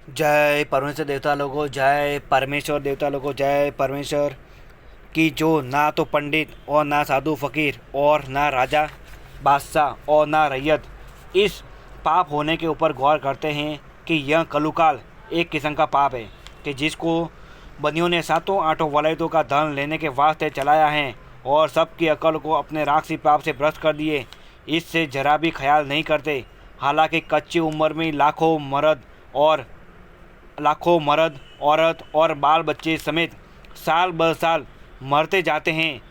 जय परमेश्वर देवता लोगों, जय परमेश्वर देवता लोगों, जय परमेश्वर की। जो ना तो पंडित और ना साधु फकीर और ना राजा बादशाह और ना रैयत इस पाप होने के ऊपर गौर करते हैं कि यह कलुकाल एक किस्म का पाप है कि जिसको बनियों ने सातों आठों वलयतों का धन लेने के वास्ते चलाया है और सबकी अकल को अपने राक्षसी पाप से भ्रष्ट कर दिए। इससे जरा भी ख्याल नहीं करते। हालांकि कच्ची उम्र में लाखों मर्द औरत और बाल बच्चे समेत साल ब साल मरते जाते हैं,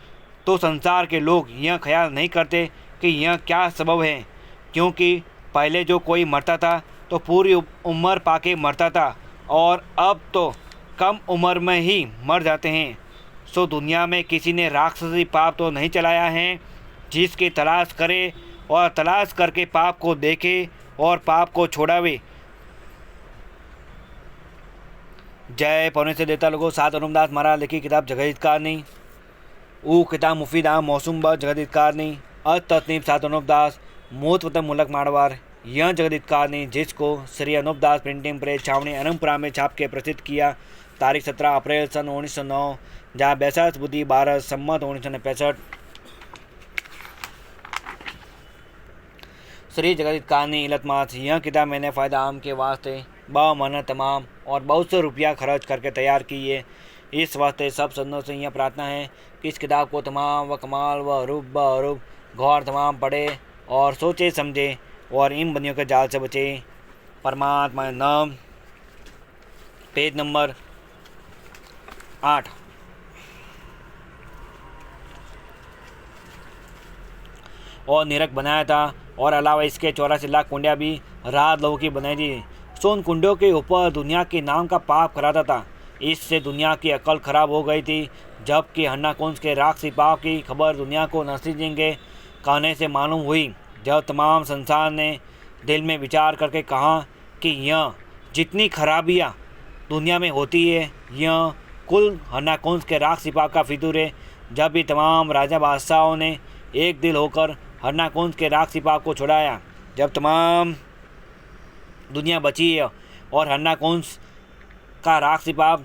तो संसार के लोग यह ख्याल नहीं करते कि यह क्या सबब है। क्योंकि पहले जो कोई मरता था तो पूरी उम्र पाके मरता था और अब तो कम उम्र में ही मर जाते हैं। सो दुनिया में किसी ने राक्षसी पाप तो नहीं चलाया है जिसकी तलाश करे और तलाश करके पाप को देखे और पाप को छोड़ावे। जय परमेश्वर देवता लोगों। सात अनुमदास महाराज लिखी किताब जगदीतकारनी ऊ किताब मुफीद आम मौसम ब जगदीतकारनी अत तत्नीब सात अनुपदास मूतवतन मुलक मारवार। यह जगदीतकारनी जिसको श्री अनुपदास प्रिंटिंग प्रेस छावनी अनंतपुरा में छाप के प्रसिद्ध किया तारीख 17 अप्रैल सन 1909 जहाँ बैसाख बुद्धि 12 सम्मत 1965। श्री जगदीतकारनी इलतमास। यह किताब मैंने फ़ायदा आम के वास्ते मन तमाम और बहुत से रुपया खर्च करके तैयार की है। इस वास्ते सब संतों से यह प्रार्थना है कि इस किताब को तमाम व कमाल व रूप ब अरूप गौर तमाम पढ़े और सोचे समझे और इन बनियों के जाल से बचे। परमात्मा नाम पेज नंबर 8। और निरक बनाया था और अलावा इसके 84 लाख कुंडिया भी रात लोगों की बनाई थी। सो उन कुंडियों के ऊपर दुनिया के नाम का पाप कराता था। इससे दुनिया की अकल खराब हो गई थी। जबकि हन्नाकुंज के राक्षसी पाप की खबर दुनिया को नरसिंह के कहने से मालूम हुई। जब तमाम संसार ने दिल में विचार करके कहा कि यह जितनी खराबियाँ दुनिया में होती है यह कुल हन्नाकुंज के राक्षसी पाप का फितूर है। जब भी तमाम राजा बादशाहों ने एक दिल होकर हन्नाकुंज के राक्षसी पाप को छुड़ाया, जब तमाम दुनिया बची है और हन्नाकुंज का राक्षसी पाप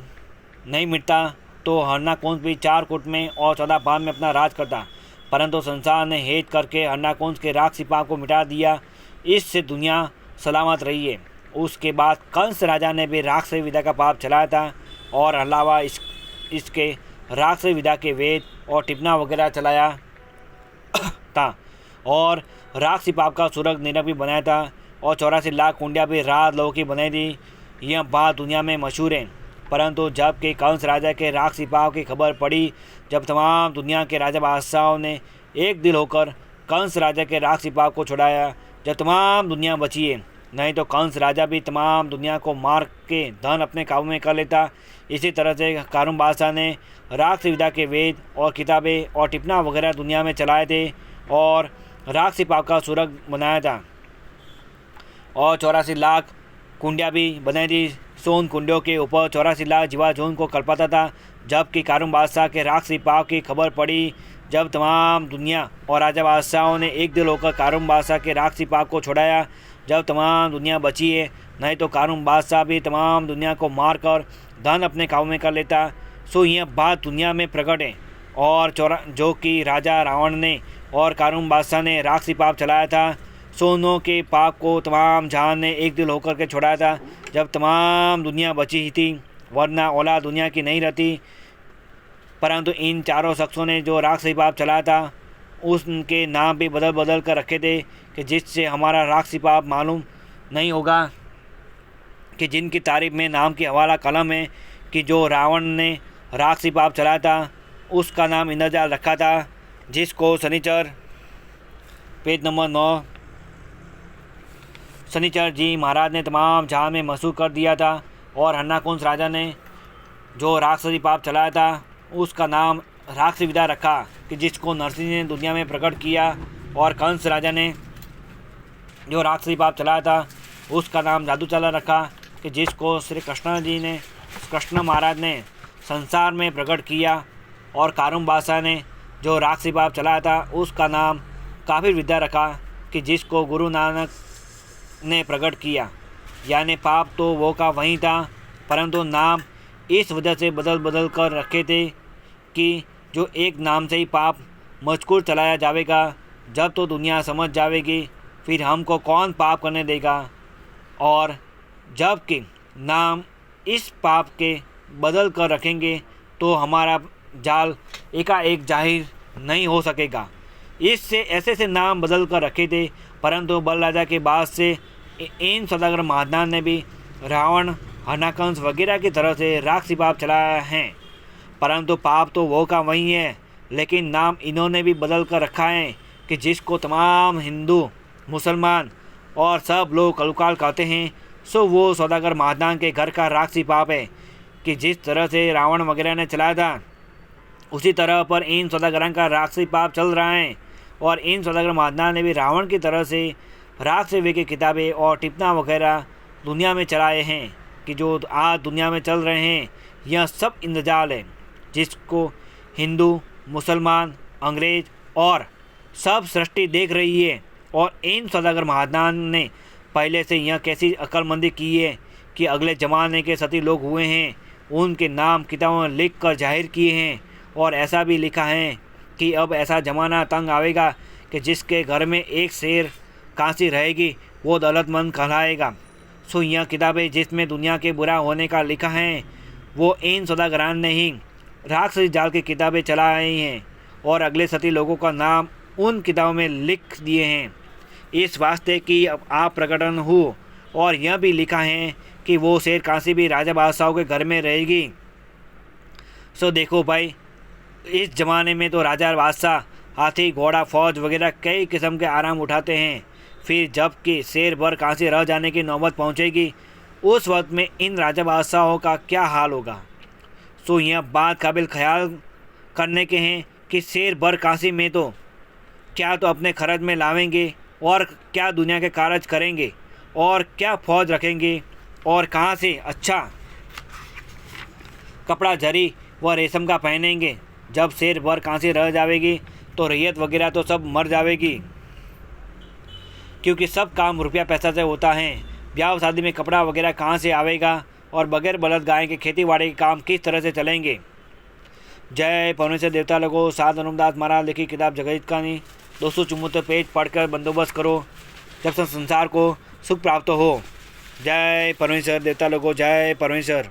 नहीं मिटता तो हन्नाकुंज भी 4 कुट में और 14 भाग में अपना राज करता। परंतु संसार ने हेत करके हन्नाकुंज के राक्षसी पाप को मिटा दिया। इससे दुनिया सलामत रही है। उसके बाद कंस राजा ने भी राक्षसी विद्या का पाप चलाया था और अलावा इसके राक्षसी विद्या के वेद और टिप्पणा वगैरह चलाया था और राक्षसी पाप का सुरग निरक भी बनाया था और 84 लाख कुंडिया भी रात लोगों की बनाई थी। यह बात दुनिया में मशहूर है। परंतु जब के कंस राजा के राक्षसी पाप की खबर पड़ी, जब तमाम दुनिया के राजा बादशाहों ने एक दिल होकर कंस राजा के राक्षसी पाप को छुड़ाया, जब तमाम दुनिया बची है। नहीं तो कंस राजा भी तमाम दुनिया को मार के धन अपने काबू में कर लेता। इसी तरह से कारून बादशाह ने राक्षसी विद्या के वेद और किताबें और टिप्पणा वगैरह दुनिया में चलाए थे और राक्षसी पाप का सुरग बनाया था और 84 लाख कुंडिया भी बनाई थी। सोन कुंडियों के ऊपर 84 लाख जीवाजून को कल्पाता था। जबकि कारून बादशाह के राक्षसी पाप की खबर पड़ी, जब तमाम दुनिया और राजा बादशाहों ने एक दिल होकर कारून बादशाह के राक्षसी पाप को छुड़ाया, जब तमाम दुनिया बची है। नहीं तो कारून बादशाह भी तमाम दुनिया को मार कर धन अपने काबू में कर लेता। सो यह बात दुनिया में प्रकट है और जो कि राजा रावण ने और कारून बादशाह ने राक्षसी पाप चलाया था। सोनों के पाप को तमाम जहान ने एक दिल होकर के छोड़ा था जब तमाम दुनिया बची ही थी, वरना औलाद दुनिया की नहीं रहती। परंतु इन चारों शख्सों ने जो राक्षसी पाप चलाया था उनके नाम भी बदल बदल कर रखे थे कि जिससे हमारा राक्षसी पाप मालूम नहीं होगा, कि जिनकी तारीफ में नाम की हवाला कलम है कि जो रावण ने राक्षसी पाप चलाया था उसका नाम इंद्रजाल रखा था, जिसको शनिचर पेज नंबर 9 शनिचर जी महाराज ने तमाम जहां में मशहूर कर दिया था। और हन्नाकुंज राजा ने जो राक्षसी पाप चलाया था उसका नाम राक्षसी विद्या रखा कि जिसको नरसिंह ने दुनिया में प्रकट किया। और कंस राजा ने जो राक्षसी पाप चलाया था उसका नाम जादूचाला रखा कि जिसको श्री कृष्ण महाराज ने संसार में प्रकट किया। और कारून बादशाह ने जो राक्षसी पाप चलाया था उसका नाम काफिर विद्या रखा कि जिसको गुरु नानक ने प्रकट किया। यानी पाप तो वो का वहीं था, परंतु नाम इस वजह से बदल बदल कर रखे थे कि जो एक नाम से ही पाप मजकूर चलाया जाएगा। जब तो दुनिया समझ जाएगी, फिर हमको कौन पाप करने देगा। और जब कि नाम इस पाप के बदल कर रखेंगे तो हमारा जाल एकाएक जाहिर नहीं हो सकेगा। इससे ऐसे से नाम बदल कर रखे थे, परंतु बल राजा के बाद से इन सौदागर महादान ने भी रावण, हनाकंस वगैरह की तरह से राक्षसी पाप चलाया है। परंतु पाप तो वो का वही है, लेकिन नाम इन्होंने भी बदल कर रखा है कि जिसको तमाम हिंदू, मुसलमान और सब लोग कलुकाल कहते हैं, सो वो सौदागर महादान के घर का राक्षसी पाप है कि जिस तरह से रावण वगैरह ने चलाया था, उसी तरह पर इन सौदागरों का राक्षसी पाप चल रहा है। और इन सौदागर महादान ने भी रावण की तरह से राक्षसी की किताबें और टिप्पणा वगैरह दुनिया में चलाए हैं कि जो आज दुनिया में चल रहे हैं, यह सब इंद्रजाल है जिसको हिंदू, मुसलमान, अंग्रेज और सब सृष्टि देख रही है। और इन सौदागर महादान ने पहले से यह कैसी अक्लमंदी की है कि अगले ज़माने के सती लोग हुए हैं, उनके नाम किताबों में लिख कर जाहिर किए हैं। और ऐसा भी लिखा है कि अब ऐसा ज़माना तंग आएगा कि जिसके घर में एक शेर कांसी रहेगी वो दौलतमंद कहलाएगा। सो यह किताबें जिसमें दुनिया के बुरा होने का लिखा है, वो इन सौदागरान ने ही राक्षसी जाल की किताबें चलाई हैं और अगले सती लोगों का नाम उन किताबों में लिख दिए हैं, इस वास्ते कि अब आप प्रकटन हो। और यह भी लिखा है कि वो शेर कांसी भी राजा बादशाहों के घर में रहेगी। सो देखो भाई, इस ज़माने में तो राजा बादशाह हाथी, घोड़ा, फौज वगैरह कई किस्म के आराम उठाते हैं। फिर जब कि शेर भर कांसी रह जाने की नौबत पहुंचेगी, उस वक्त में इन राजा बादशाहों का क्या हाल होगा। सो यह बात काबिल ख्याल करने के हैं कि शेर भर कांसी में तो क्या तो अपने खर्च में लावेंगे और क्या दुनिया के कारज करेंगे और क्या फौज रखेंगे और कहाँ से अच्छा कपड़ा जरी व रेशम का पहनेंगे। जब शेर भर कांसी रह जाएगी तो रैयत वगैरह तो सब मर जाएगी, क्योंकि सब काम रुपया पैसा से होता है। ब्याह शादी में कपड़ा वगैरह कहाँ से आवेगा और बगैर बलद गाय के खेती बाड़ी के काम किस तरह से चलेंगे। जय परमेश्वर देवता लोगों, साध अनुदास महाराज लिखी किताब जगत कहानी 274 पेज पढ़कर बंदोबस्त करो, जब संसार को सुख प्राप्त हो। जय परमेश्वर देवता लोगों, जय परमेश्वर।